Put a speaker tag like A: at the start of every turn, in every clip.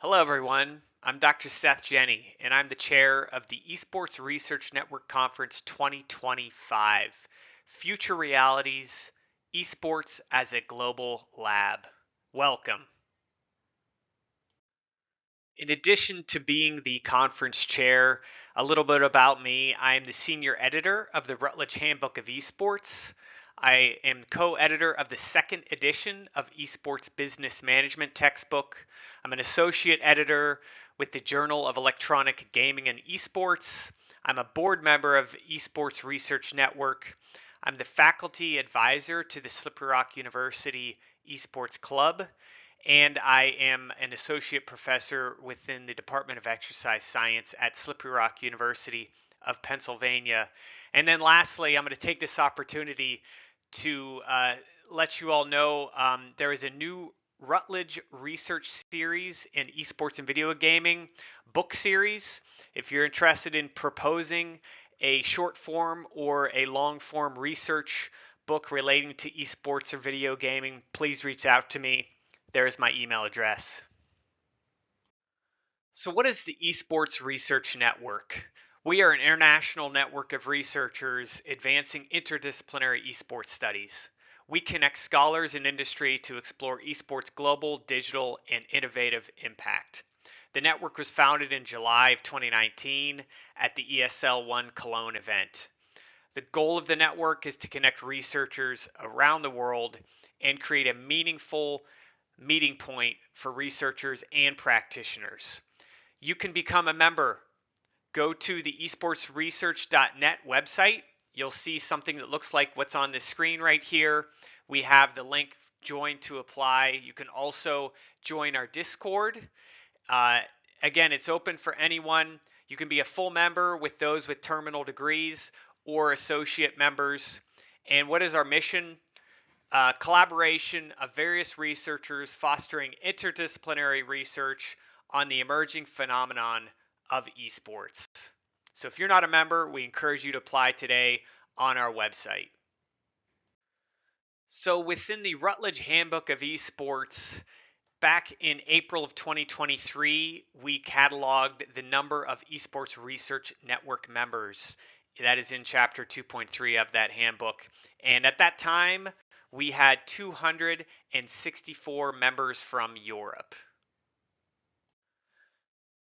A: Hello, everyone. I'm Dr. Seth Jenny, and I'm the chair of the Esports Research Network Conference 2025 Future Realities Esports as a Global Lab. Welcome. In addition to being the conference chair, a little bit about me. I am the senior editor of the Rutledge Handbook of Esports. I am co-editor of the second edition of Esports Business Management textbook. I'm an associate editor with the Journal of Electronic Gaming and Esports. I'm a board member of Esports Research Network. I'm the faculty advisor to the Slippery Rock University Esports Club, and I am an associate professor within the Department of Exercise Science at Slippery Rock University of Pennsylvania. And then lastly, I'm going to take this opportunity to let you all know there is a new Rutledge Research Series in Esports and Video Gaming book series. If you're interested in proposing a short form or a long form research book relating to esports or video gaming, please reach out to me. There's my email address. So what is the Esports Research Network? We are an international network of researchers advancing interdisciplinary esports studies. We connect scholars and industry to explore esports' global, digital, and innovative impact. The network was founded in July of 2019 at the ESL One Cologne event. The goal of the network is to connect researchers around the world and create a meaningful meeting point for researchers and practitioners. You can become a member. Go to the esportsresearch.net website. You'll see something that looks like what's on the screen right here. We have the link join to apply. You can also join our Discord. Again, it's open for anyone. You can be a full member with those with terminal degrees or associate members. And what is our mission? Collaboration of various researchers fostering interdisciplinary research on the emerging phenomenon of esports. So if you're not a member, we encourage you to apply today on our website. So within the Rutledge Handbook of Esports, back in April of 2023, we cataloged the number of Esports Research Network members. That is in chapter 2.3 of that handbook. And at that time, we had 264 members from Europe.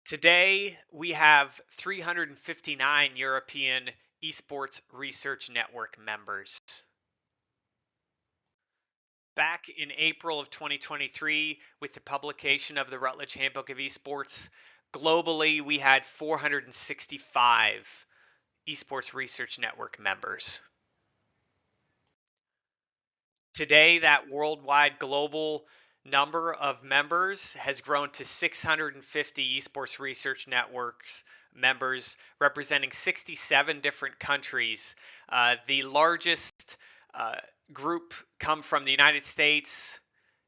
A: Today, we have 359 European Esports Research Network members. Back in April of 2023, with the publication of the Rutledge Handbook of Esports, globally we had 465 Esports Research Network members. Today, that worldwide global number of members has grown to 650 Esports Research Networks members, representing 67 different countries. The largest group come from the United States,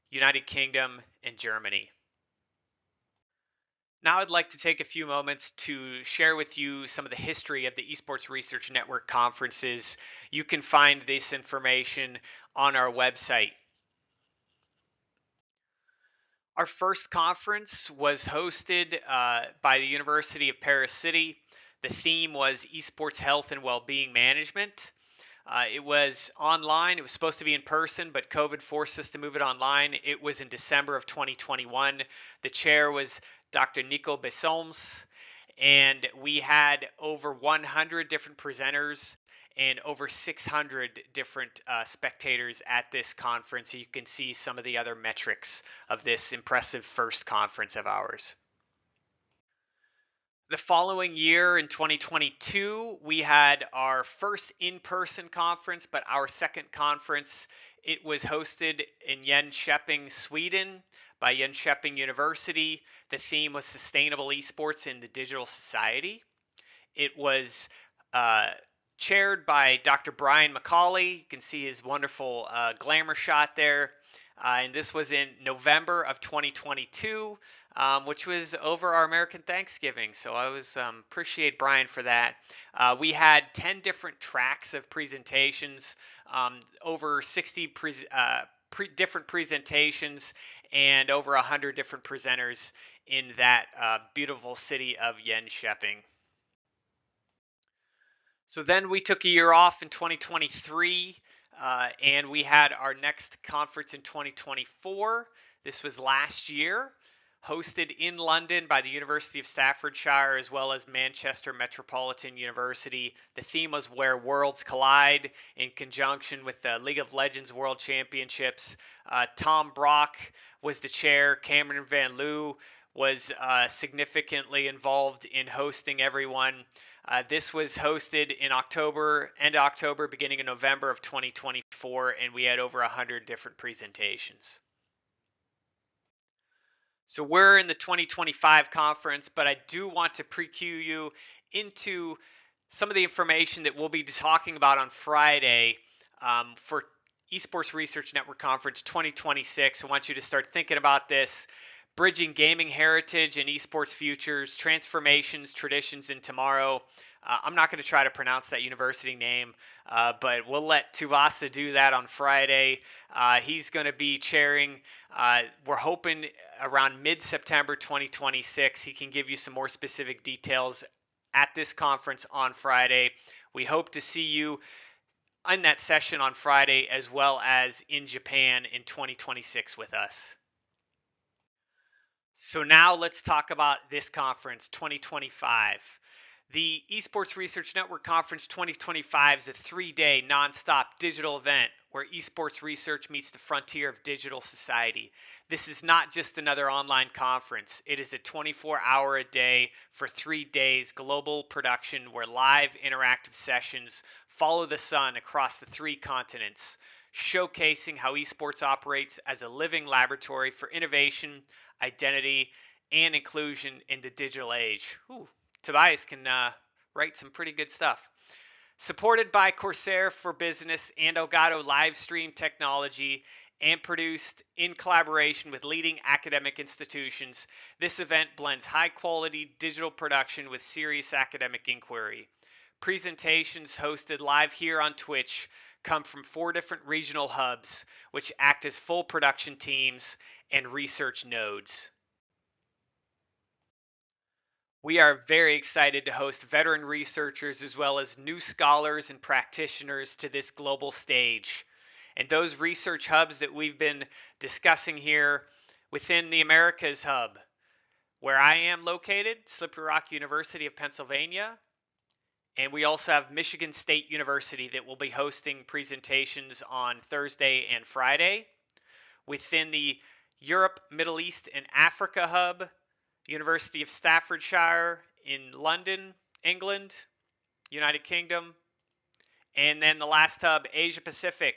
A: United Kingdom, and Germany. Now I'd like to take a few moments to share with you some of the history of the Esports Research Network conferences. You can find this information on our website. Our first conference was hosted by the University of Paris City. The theme was Esports Health and Wellbeing Management. It was online. It was supposed to be in person, but COVID forced us to move it online. It was in December of 2021. The chair was Dr. Nico Bessoms, and we had over 100 different presenters and over 600 different spectators at this conference. So you can see some of the other metrics of this impressive first conference of ours. The following year in 2022, we had our first in-person conference, but our second conference, it was hosted in Jönköping, Sweden by Jönköping University. The theme was Sustainable Esports in the Digital Society. It was chaired by Dr. Brian McCauley. You can see his wonderful glamour shot there. And this was in November of 2022, which was over our American Thanksgiving. So I was appreciate Brian for that. We had 10 different tracks of presentations, over 60 different presentations and over 100 different presenters in that beautiful city of Jönköping. So then we took a year off in 2023, and we had our next conference in 2024. This was last year, hosted in London by the University of Staffordshire as well as Manchester Metropolitan University. The theme was Where Worlds Collide, in conjunction with the League of Legends World Championships. Tom Brock was the chair. Cameron Van Loo was significantly involved in hosting everyone. This was hosted in end of October, beginning of November of 2024, and we had over 100 different presentations. So we're in the 2025 conference, but I do want to pre-cue you into some of the information that we'll be talking about on Friday for Esports Research Network Conference 2026. I want you to start thinking about this. Bridging gaming heritage and esports futures, transformations, traditions, and tomorrow. I'm not going to try to pronounce that university name, but we'll let Tuvasa do that on Friday. He's going to be chairing. We're hoping around mid-September 2026. He can give you some more specific details at this conference on Friday. We hope to see you in that session on Friday as well as in Japan in 2026 with us. So now let's talk about this conference, 2025. The Esports Research Network Conference 2025 is a 3-day nonstop digital event where esports research meets the frontier of digital society. This is not just another online conference. It is a 24-hour-a-day for 3 days global production where live interactive sessions follow the sun across the 3 continents, showcasing how esports operates as a living laboratory for innovation, identity, and inclusion in the digital age. Ooh, Tobias can write some pretty good stuff. Supported by Corsair for Business and Elgato livestream technology and produced in collaboration with leading academic institutions, this event blends high-quality digital production with serious academic inquiry. Presentations hosted live here on Twitch come from 4 different regional hubs, which act as full production teams and research nodes. We are very excited to host veteran researchers as well as new scholars and practitioners to this global stage. And those research hubs that we've been discussing here within the Americas hub, where I am located, Slippery Rock University of Pennsylvania, and we also have Michigan State University that will be hosting presentations on Thursday and Friday. Within the Europe, Middle East, and Africa hub, University of Staffordshire in London, England, United Kingdom. And then the last hub, Asia Pacific,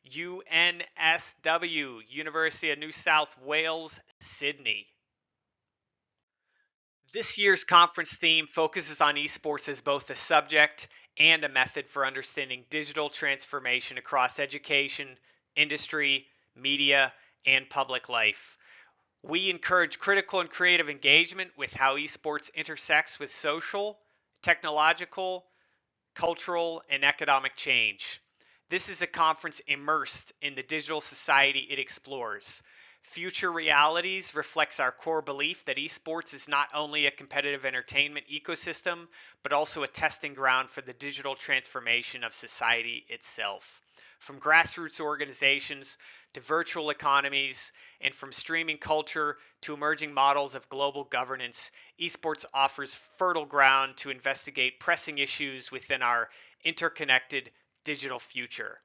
A: UNSW, University of New South Wales, Sydney. This year's conference theme focuses on esports as both a subject and a method for understanding digital transformation across education, industry, media, and public life. We encourage critical and creative engagement with how esports intersects with social, technological, cultural, and economic change. This is a conference immersed in the digital society it explores. Future Realities reflects our core belief that esports is not only a competitive entertainment ecosystem, but also a testing ground for the digital transformation of society itself. From grassroots organizations to virtual economies, and from streaming culture to emerging models of global governance, esports offers fertile ground to investigate pressing issues within our interconnected digital future.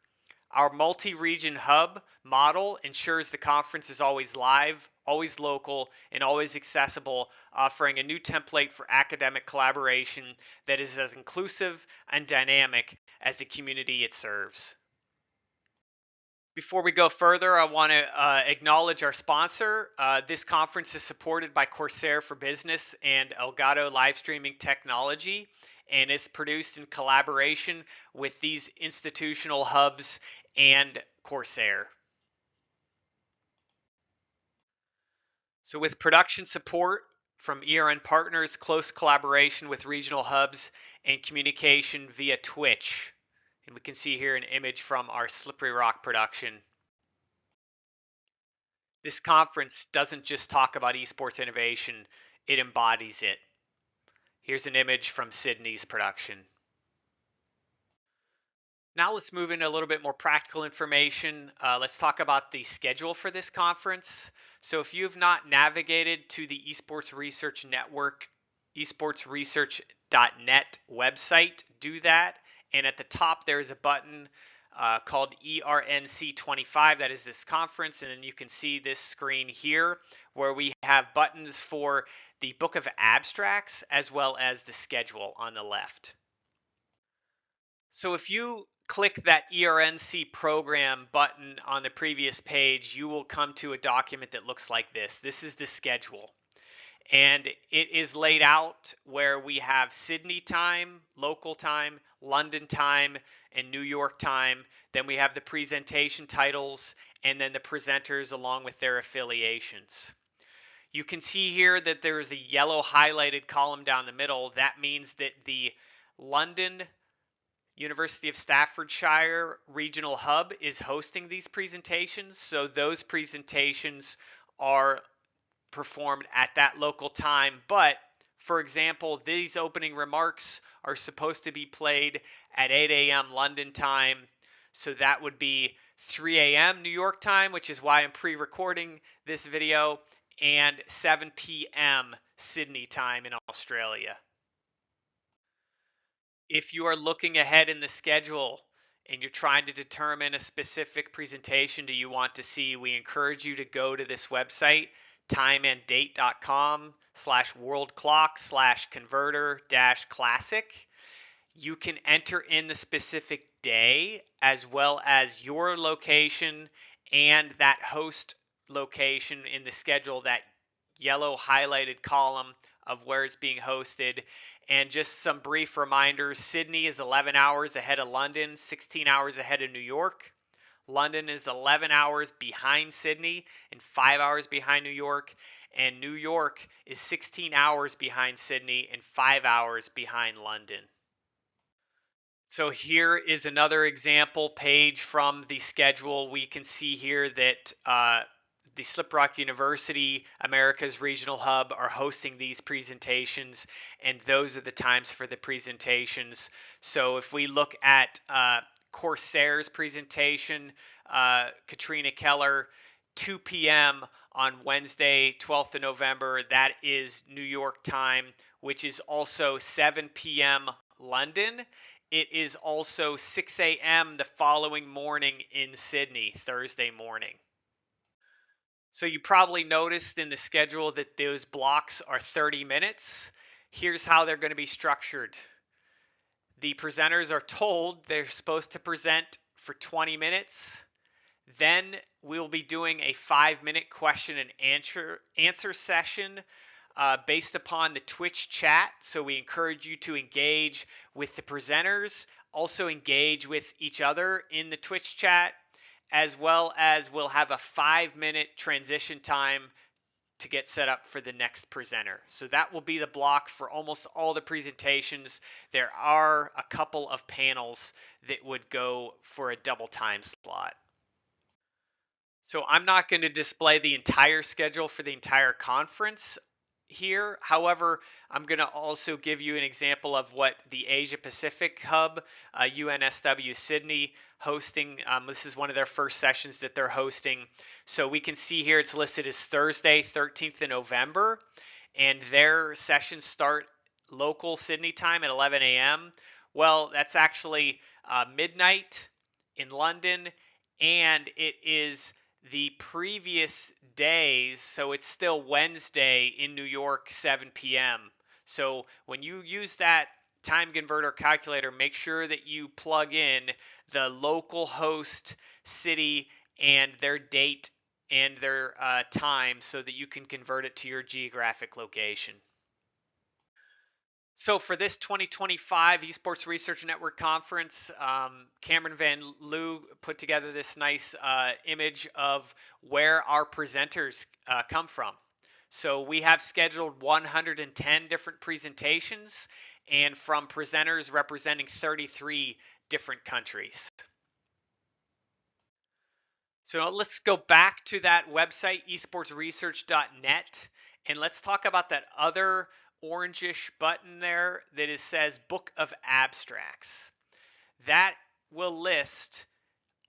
A: Our multi-region hub model ensures the conference is always live, always local, and always accessible, offering a new template for academic collaboration that is as inclusive and dynamic as the community it serves. Before we go further, I want to acknowledge our sponsor. This conference is supported by Corsair for Business and Elgato live streaming technology, and is produced in collaboration with these institutional hubs and Corsair. So with production support from ERN partners, close collaboration with regional hubs, and communication via Twitch. And we can see here an image from our Slippery Rock production. This conference doesn't just talk about esports innovation, it embodies it. Here's an image from Sydney's production. Now let's move into a little bit more practical information. Let's talk about the schedule for this conference. So if you've not navigated to the Esports Research Network, esportsresearch.net website, do that. And at the top, there's a button called ERNC25. That is this conference. And then you can see this screen here where we have buttons for the book of abstracts as well as the schedule on the left. So if you click that ERNC program button on the previous page, you will come to a document that looks like this. This is the schedule. And it is laid out where we have Sydney time, local time, London time, and New York time. Then we have the presentation titles and then the presenters along with their affiliations. You can see here that there is a yellow highlighted column down the middle. That means that the London University of Staffordshire Regional Hub is hosting these presentations. So those presentations are performed at that local time. But for example, these opening remarks are supposed to be played at 8 a.m. London time. So that would be 3 a.m. New York time, which is why I'm pre-recording this video, and 7 p.m. Sydney time in Australia. If you are looking ahead in the schedule and you're trying to determine a specific presentation do you want to see, we encourage you to go to this website, timeanddate.com/worldclock/converter-classic. You can enter in the specific day as well as your location and that host location in the schedule, that yellow highlighted column of where it's being hosted. And just some brief reminders, Sydney is 11 hours ahead of London, 16 hours ahead of New York. London is 11 hours behind Sydney and 5 hours behind New York. And New York is 16 hours behind Sydney and 5 hours behind London. So here is another example page from the schedule. We can see here that the Slip Rock University, America's Regional Hub, are hosting these presentations, and those are the times for the presentations. So if we look at Corsair's presentation, Katrina Keller, 2 p.m. on Wednesday, 12th of November, that is New York time, which is also 7 p.m. London. It is also 6 a.m. the following morning in Sydney, Thursday morning. So you probably noticed in the schedule that those blocks are 30 minutes. Here's how they're going to be structured. The presenters are told they're supposed to present for 20 minutes. Then we'll be doing a 5-minute question and answer session based upon the Twitch chat. So we encourage you to engage with the presenters, also engage with each other in the Twitch chat, as well as we'll have a 5-minute transition time to get set up for the next presenter. So that will be the block for almost all the presentations. There are a couple of panels that would go for a double time slot. So I'm not going to display the entire schedule for the entire conference here. However, I'm going to also give you an example of what the Asia Pacific Hub, UNSW Sydney, hosting. This is one of their first sessions that they're hosting. So we can see here it's listed as Thursday, 13th of November, and their sessions start local Sydney time at 11 a.m. Well, that's actually midnight in London, and it is the previous days, so it's still Wednesday in New York, 7 p.m. So when you use that time converter calculator, make sure that you plug in the local host city and their date and their time so that you can convert it to your geographic location. So for this 2025 Esports Research Network Conference, Cameron Van Loo put together this nice image of where our presenters come from. So we have scheduled 110 different presentations and from presenters representing 33 different countries. So let's go back to that website, esportsresearch.net, and let's talk about that other orangish button there that says Book of Abstracts. That will list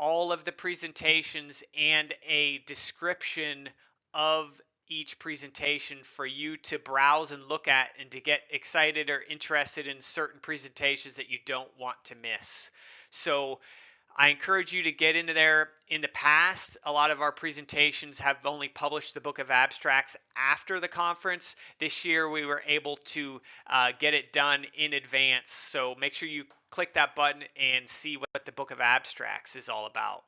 A: all of the presentations and a description of each presentation for you to browse and look at and to get excited or interested in certain presentations that you don't want to miss. So I encourage you to get into there. In the past, a lot of our presentations have only published the Book of Abstracts after the conference. This year, we were able to get it done in advance. So make sure you click that button and see what the Book of Abstracts is all about.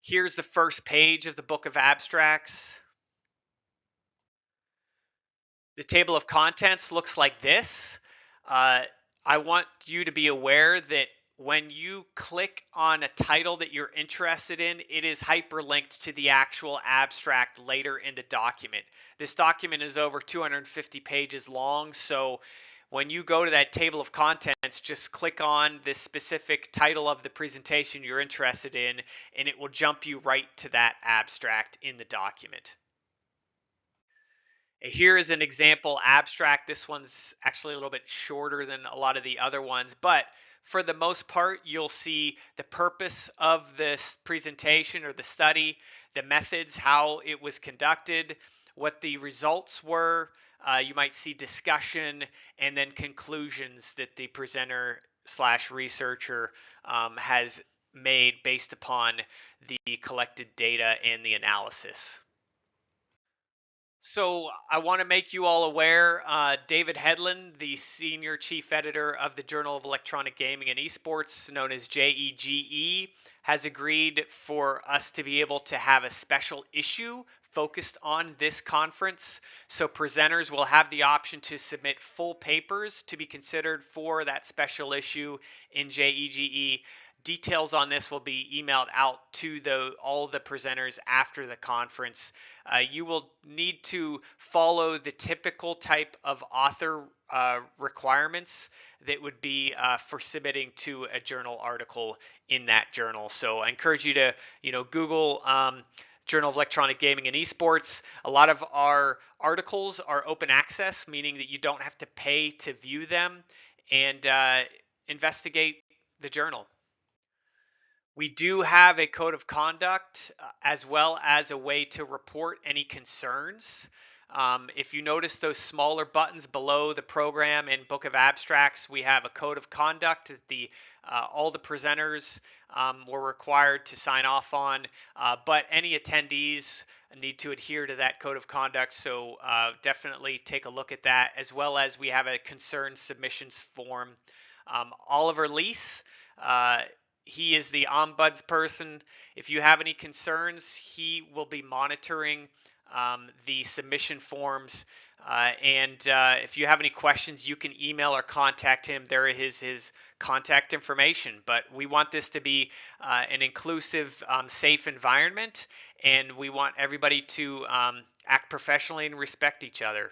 A: Here's the first page of the Book of Abstracts. The table of contents looks like this. I want you to be aware that when you click on a title that you're interested in, it is hyperlinked to the actual abstract later in the document. This document is over 250 pages long, so when you go to that table of contents, just click on this specific title of the presentation you're interested in, and it will jump you right to that abstract in the document. Here is an example abstract. This one's actually a little bit shorter than a lot of the other ones, but for the most part, you'll see the purpose of this presentation or the study, the methods, how it was conducted, what the results were. You might see discussion and then conclusions that the presenter slash researcher has made based upon the collected data and the analysis. So I want to make you all aware, David Headland, the senior chief editor of the Journal of Electronic Gaming and Esports, known as JEGE, has agreed for us to be able to have a special issue focused on this conference. So presenters will have the option to submit full papers to be considered for that special issue in JEGE. Details on this will be emailed out to all the presenters after the conference. You will need to follow the typical type of author requirements that would be for submitting to a journal article in that journal. So I encourage you to, Google Journal of Electronic Gaming and Esports. A lot of our articles are open access, meaning that you don't have to pay to view them, and investigate the journal. We do have a code of conduct as well as a way to report any concerns. If you notice those smaller buttons below the program and Book of Abstracts, we have a code of conduct that all the presenters were required to sign off on, but any attendees need to adhere to that code of conduct, so definitely take a look at that, as well as we have a concern submissions form. Oliver Lease, he is the ombuds person. If you have any concerns, he will be monitoring the submission forms. And if you have any questions, you can email or contact him. There is his contact information. But we want this to be an inclusive, safe environment, and we want everybody to act professionally and respect each other.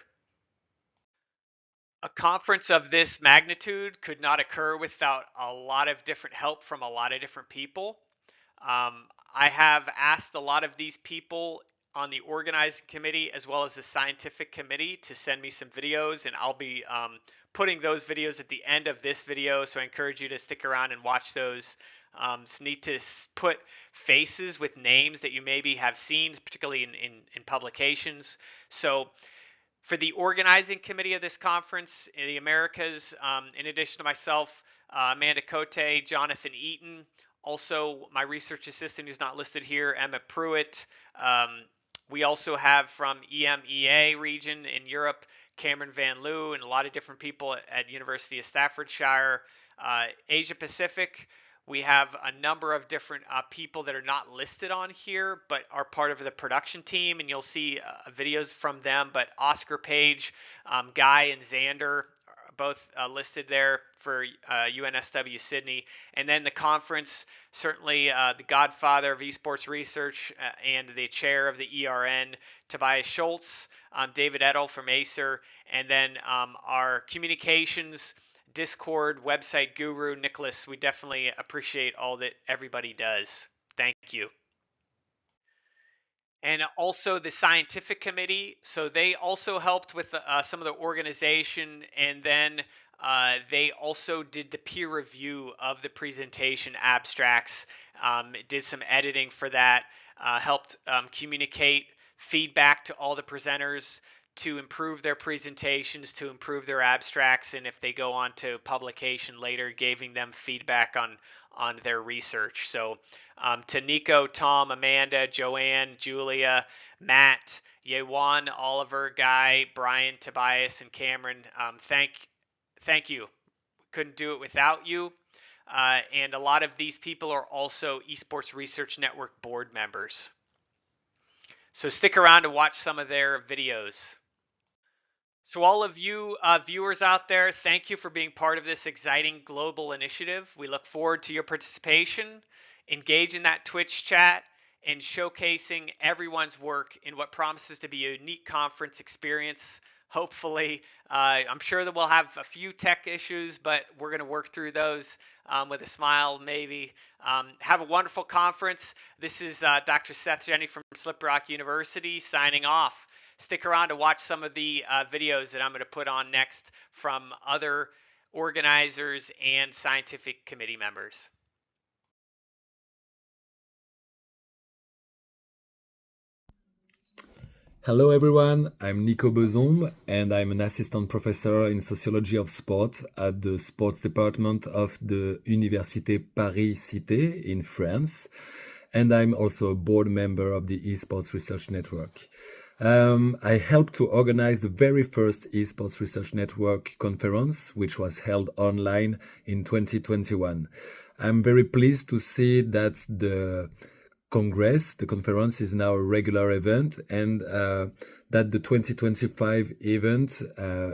A: A conference of this magnitude could not occur without a lot of different help from a lot of different people. I have asked a lot of these people on the organizing committee as well as the scientific committee to send me some videos, and I'll be putting those videos at the end of this video, so I encourage you to stick around and watch those. It's neat to put faces with names that you maybe have seen, particularly in publications. So for the organizing committee of this conference in the Americas, in addition to myself, Amanda Cote, Jonathan Eaton, also my research assistant who's not listed here, Emma Pruitt. We also have from EMEA region in Europe, Cameron Van Loo, and a lot of different people at University of Staffordshire. Asia Pacific, we have a number of different people that are not listed on here, but are part of the production team, and you'll see videos from them. But Oscar Page, Guy, and Xander are both listed there for UNSW Sydney. And then the conference, certainly the godfather of esports research and the chair of the ERN, Tobias Schultz, David Edel from Acer, and then our communications Discord website guru, Nicholas. We definitely appreciate all that everybody does. Thank you. And also the scientific committee. So they also helped with some of the organization, and then they also did the peer review of the presentation abstracts, did some editing for that, helped communicate feedback to all the presenters to improve their presentations, to improve their abstracts, and if they go on to publication later, giving them feedback on their research. So to Nico, Tom, Amanda, Joanne, Julia, Matt, Yewan, Oliver, Guy, Brian, Tobias, and Cameron, thank you. Couldn't do it without you. And a lot of these people are also Esports Research Network board members. So stick around to watch some of their videos. So all of you viewers out there, thank you for being part of this exciting global initiative. We look forward to your participation. Engage in that Twitch chat and showcasing everyone's work in what promises to be a unique conference experience. Hopefully, I'm sure that we'll have a few tech issues, but we're going to work through those with a smile, maybe. Have a wonderful conference. This is Dr. Seth Jenny from Slip Rock University signing off. Stick around to watch some of the videos that I'm going to put on next from other organizers and scientific committee members.
B: Hello everyone, I'm Nico Besom and I'm an assistant professor in sociology of sport at the sports department of the Université Paris-Cité in France. And I'm also a board member of the Esports Research Network. I helped to organize the very first Esports Research Network conference, which was held online in 2021. I'm very pleased to see that the conference is now a regular event, and that the 2025 event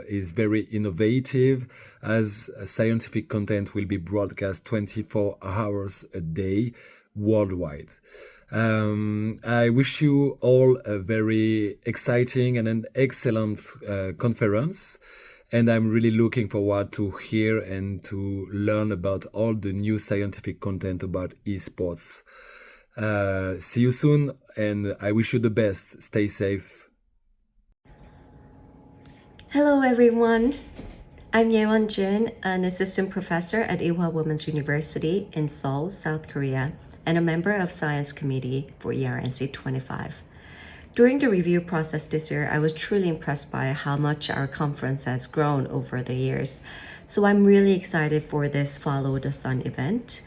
B: is very innovative, as scientific content will be broadcast 24 hours a day worldwide. I wish you all a very exciting and an excellent conference. And I'm really looking forward to hear and to learn about all the new scientific content about esports. See you soon, and I wish you the best. Stay safe.
C: Hello, everyone. I'm Yeon Jin, an assistant professor at Ewha Women's University in Seoul, South Korea, and a member of Science Committee for ERNC 25. During the review process this year, I was truly impressed by how much our conference has grown over the years. So I'm really excited for this Follow the Sun event.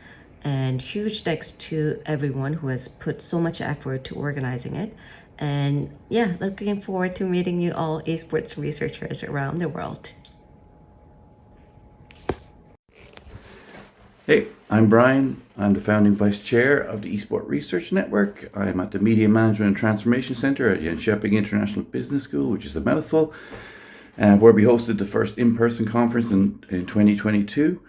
C: And huge thanks to everyone who has put so much effort to organizing it. And yeah, looking forward to meeting you all esports researchers around the world.
D: Hey, I'm Brian. I'm the founding vice chair of the Esports Research Network. I'm at the Media Management and Transformation Center at Jönköping International Business School, which is a mouthful, where we hosted the first in-person conference in 2022.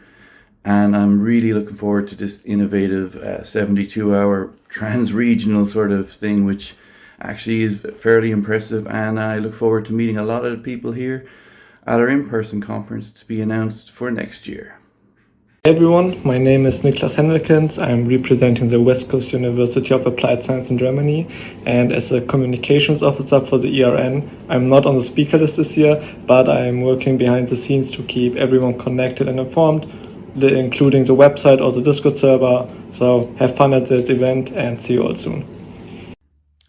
D: And I'm really looking forward to this innovative 72-hour trans-regional sort of thing, which actually is fairly impressive. And I look forward to meeting a lot of the people here at our in-person conference to be announced for next year.
E: Hey everyone, my name is Niklas Henrikens. I'm representing the West Coast University of Applied Science in Germany, and as a communications officer for the ERN, I'm not on the speaker list this year, but I'm working behind the scenes to keep everyone connected and informed, including the website or the Discord server. So have fun at that event and see you all soon.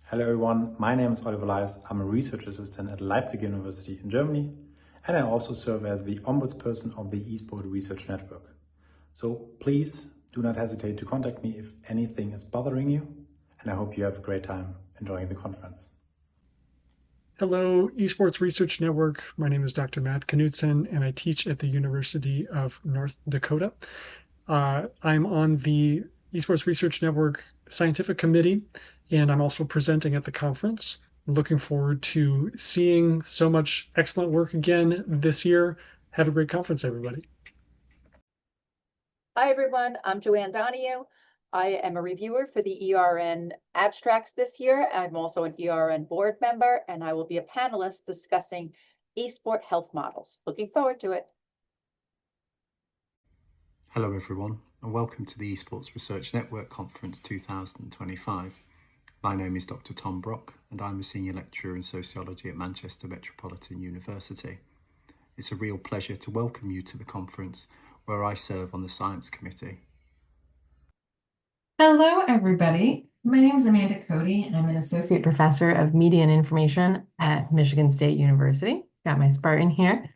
F: Hello everyone, my name is Oliver Leis. I'm a research assistant at Leipzig University in Germany, and I also serve as the ombudsperson of the Esports Research Network. So please do not hesitate to contact me if anything is bothering you, and I hope you have a great time enjoying the conference.
G: Hello, Esports Research Network. My name is Dr. Matt Knudsen, and I teach at the University of North Dakota. I'm on the Esports Research Network Scientific Committee, and I'm also presenting at the conference. I'm looking forward to seeing so much excellent work again this year. Have a great conference, everybody.
H: Hi, everyone. I'm Joanne Donahue. I am a reviewer for the ERN abstracts this year. I'm also an ERN board member, and I will be a panelist discussing eSport health models. Looking forward to it.
I: Hello, everyone. and welcome to the Esports Research Network Conference 2025. My name is Dr. Tom Brock, and I'm a Senior Lecturer in Sociology at Manchester Metropolitan University. It's a real pleasure to welcome you to the conference, where I serve on the Science Committee.
J: Hello, everybody. My name is Amanda Cody. I'm an Associate Professor of Media and Information at Michigan State University. Got my Spartan here.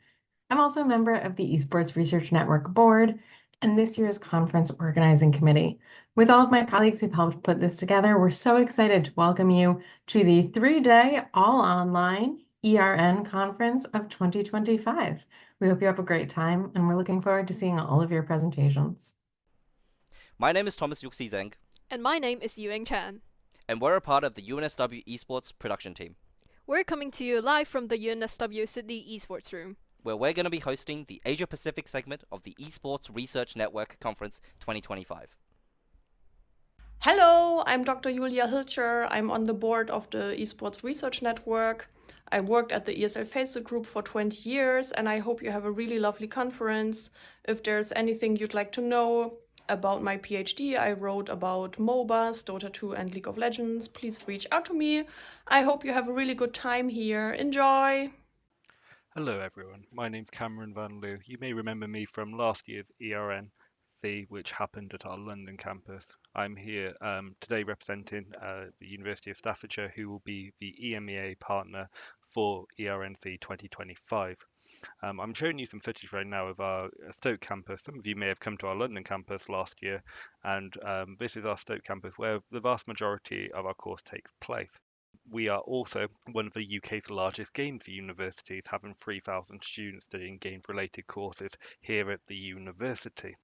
J: I'm also a member of the Esports Research Network Board and this year's conference organizing committee. With all of my colleagues who've helped put this together, we're so excited to welcome you to the 3-day all-online ERN conference of 2025. We hope you have a great time, and we're looking forward to seeing all of your presentations.
K: My name is Thomas Yuxi Zeng.
L: And my name is Yueng Chan.
K: And we're a part of the UNSW Esports production team.
L: We're coming to you live from the UNSW Sydney Esports Room,
K: where we're going to be hosting the Asia Pacific segment of the Esports Research Network Conference 2025.
M: Hello, I'm Dr. Julia Hilscher. I'm on the board of the Esports Research Network. I worked at the ESL Facebook group for 20 years, and I hope you have a really lovely conference. If there's anything you'd like to know about my PhD, I wrote about MOBAs, Dota 2 and League of Legends. Please reach out to me. I hope you have a really good time here. Enjoy!
N: Hello everyone, my name's Cameron Van Loo. You may remember me from last year's ERN, which happened at our London campus. I'm here today representing the University of Staffordshire, who will be the EMEA partner for ERNC 2025. I'm showing you some footage right now of our Stoke campus. Some of you may have come to our London campus last year, and this is our Stoke campus where the vast majority of our course takes place. We are also one of the UK's largest games universities, having 3,000 students studying games-related courses here at the university.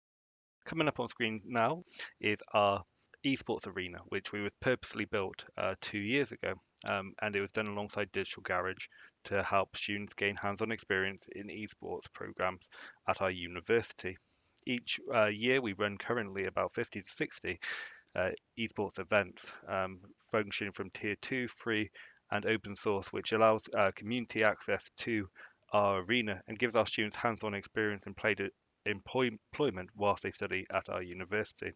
N: Coming up on screen now is our esports arena, which we was purposely built 2 years ago, and it was done alongside Digital Garage to help students gain hands-on experience in esports programs at our university. Each year we run currently about 50 to 60 esports events, functioning from tier 2, 3 and open source, which allows community access to our arena and gives our students hands-on experience and employment whilst they study at our university.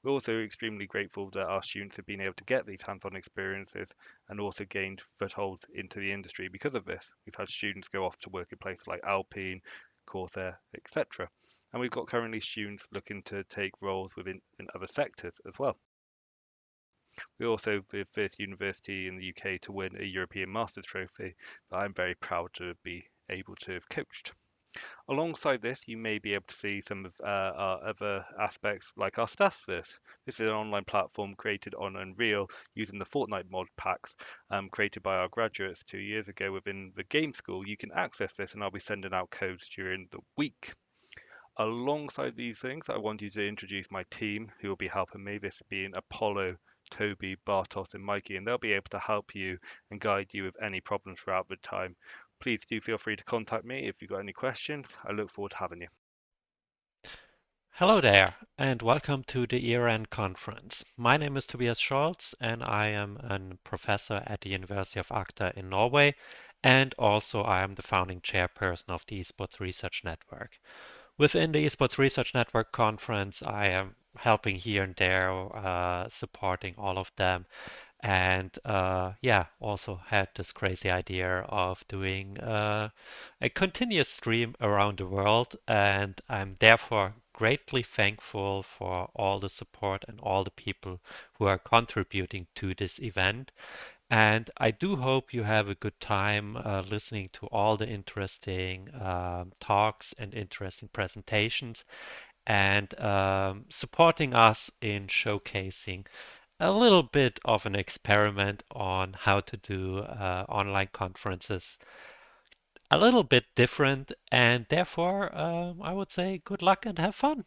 N: We're also extremely grateful that our students have been able to get these hands-on experiences and also gained footholds into the industry because of this. We've had students go off to work at places like Alpine, Corsair, etc. And we've got currently students looking to take roles in other sectors as well. We're also the first university in the UK to win a European Masters trophy that I'm very proud to be able to have coached. Alongside this, you may be able to see some of our other aspects like our Staffverse. This is an online platform created on Unreal using the Fortnite mod packs created by our graduates 2 years ago within the game school. You can access this, and I'll be sending out codes during the week. Alongside these things, I want you to introduce my team who will be helping me, this being Apollo, Toby, Bartos and Mikey, and they'll be able to help you and guide you with any problems throughout the time. Please do feel free to contact me if you've got any questions. I look forward to having you.
O: Hello there, and welcome to the ERN conference. My name is Tobias Scholz, and I am a professor at the University of Agder in Norway, and also I am the founding chairperson of the Esports Research Network. Within the Esports Research Network conference, I am helping here and there, supporting all of them. And also had this crazy idea of doing a continuous stream around the world. And I'm therefore greatly thankful for all the support and all the people who are contributing to this event. And I do hope you have a good time listening to all the interesting talks and interesting presentations and supporting us in showcasing a little bit of an experiment on how to do online conferences a little bit different, and therefore I would say good luck and have fun.